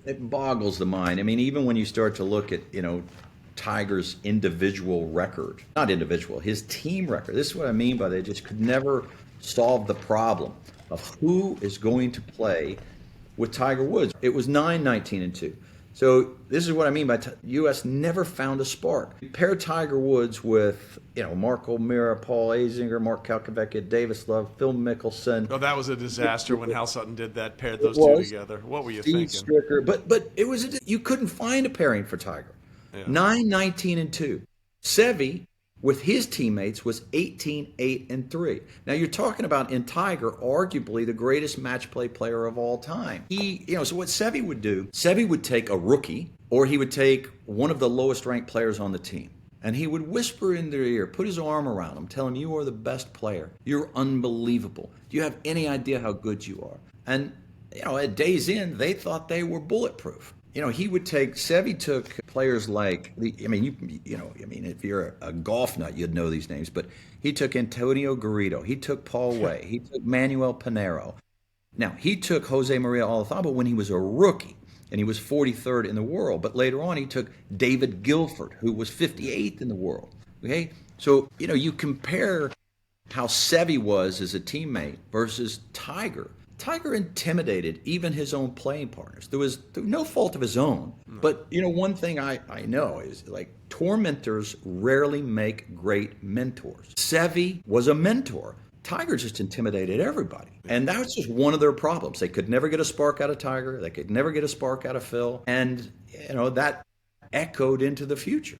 It boggles the mind. I mean, even when you start to look at, Tiger's individual record, not individual, his team record. This is what I mean by they just could never solve the problem of who is going to play with Tiger Woods. It was 9-19-2. So this is what I mean by U.S. never found a spark. Pair Tiger Woods with, Mark O'Meara, Paul Azinger, Mark Kalkovec, Davis Love, Phil Mickelson. Oh, that was a disaster when Hal Sutton did that, paired those two Was together. What were you Steve thinking? Stricker, but it was you couldn't find a pairing for Tiger. Yeah. 9-19-2. Seve with his teammates was 18-8-3. Now you're talking about in Tiger, arguably the greatest match play player of all time. So what Seve would do, Seve would take a rookie, or he would take one of the lowest ranked players on the team, and he would whisper in their ear, put his arm around them, tell them, you are the best player. You're unbelievable. Do you have any idea how good you are? And, at day's end, they thought they were bulletproof. Seve took players like, if you're a golf nut, you'd know these names, but he took Antonio Garrido, he took Paul Way, he took Manuel Pinero. Now, he took Jose Maria Olazabal when he was a rookie, and he was 43rd in the world, but later on he took David Guilford, who was 58th in the world, okay? So, you compare how Seve was as a teammate versus Tiger. Tiger intimidated even his own playing partners. There was no fault of his own. But, one thing I know is, tormentors rarely make great mentors. Seve was a mentor. Tiger just intimidated everybody. And that was just one of their problems. They could never get a spark out of Tiger. They could never get a spark out of Phil. And, that echoed into the future.